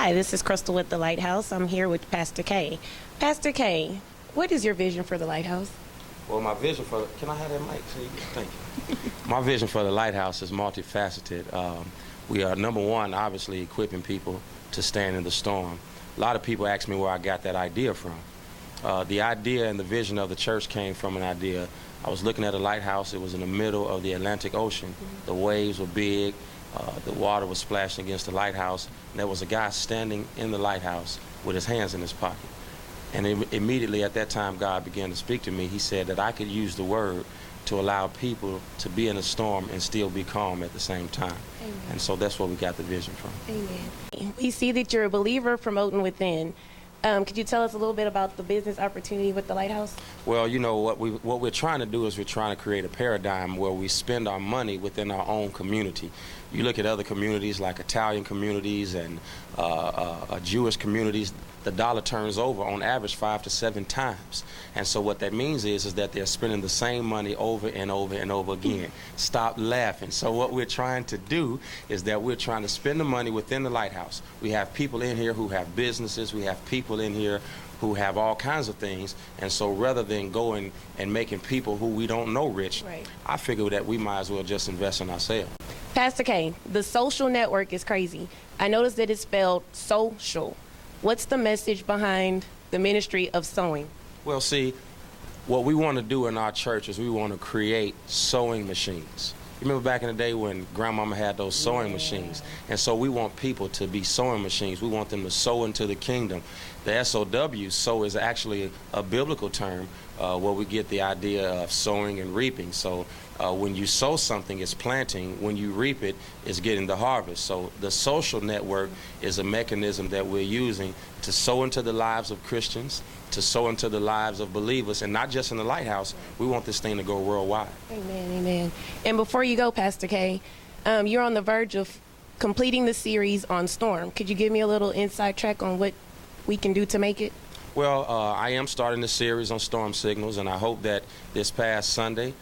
Hi, this is Crystal with the Lighthouse. I'm here with Pastor K. Pastor K, what is your vision for the Lighthouse? Well, my vision for can I have that mic? Thank you. My vision for the Lighthouse is multifaceted. We are, number one, obviously equipping people to stand in the storm. A lot of people ask me where I got that idea from. The idea and the vision of the church came from an idea. I was looking at a lighthouse. It was in the middle of the Atlantic Ocean. The waves were big. The water was splashing against the lighthouse. And there was a guy standing in the lighthouse with his hands in his pocket. And immediately at that time, God began to speak to me. He said that I could use the word to allow people to be in a storm and still be calm at the same time. Amen. And so that's where we got the vision from. Amen. We see that you're a believer promoting within. Could you tell us a little bit about the business opportunity with the Lighthouse? Well, you know, what we're trying to do is we're trying to create a paradigm where we spend our money within our own community. You look at other communities like Italian communities and Jewish communities, the dollar turns over on average 5 to 7 times. And so what that means is that they're spending the same money over and over and over again. Stop laughing. So what we're trying to do is that we're trying to spend the money within the Lighthouse. We have people in here who have businesses. We have people in here who have all kinds of things. And so rather than going and making people who we don't know rich, right, I figure that we might as well just invest in ourselves. Pastor K, the social network is crazy. I noticed that it's spelled social. What's the message behind the ministry of sewing? Well, see, what we want to do in our church is we want to create sewing machines. You remember back in the day when grandmama had those sewing machines? And so we want people to be sewing machines. We want them to sow into the kingdom. The S-O-W, sow, is actually a biblical term where we get the idea of sowing and reaping. So when you sow something, it's planting. When you reap it, it's getting the harvest. So the social network is a mechanism that we're using to sow into the lives of Christians, to sow into the lives of believers, and not just in the Lighthouse. We want this thing to go worldwide. Amen, amen. And before you go, Pastor K, you're on the verge of completing the series on Storm. Could you give me a little inside track on what we can do to make it? Well, I am starting the series on storm signals, and I hope that this past Sunday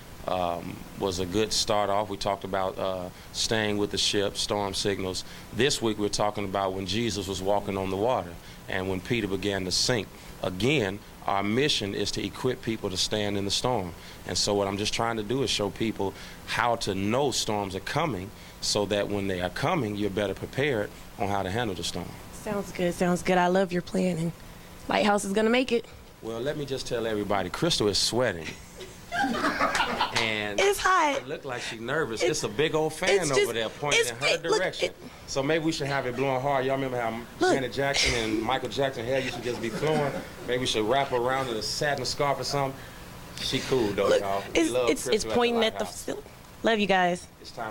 was a good start off. We talked about staying with the ship, storm signals. This week we're talking about when Jesus was walking on the water and when Peter began to sink. Again, our mission is to equip people to stand in the storm. And so what I'm just trying to do is show people how to know storms are coming so that when they are coming, you're better prepared on how to handle the storm. Sounds good, sounds good. I love your plan, and Lighthouse is going to make it. Well, let me just tell everybody, Crystal is sweating. And it's hot. It looked like she's nervous. It's a big old fan over there pointing in her direction. So maybe we should have it blowing hard. Y'all remember how Janet Jackson and Michael Jackson hair used to just be flowing? Maybe we should wrap her around in a satin scarf or something. She cool though, y'all. It's pointing at the. Love you guys. It's time.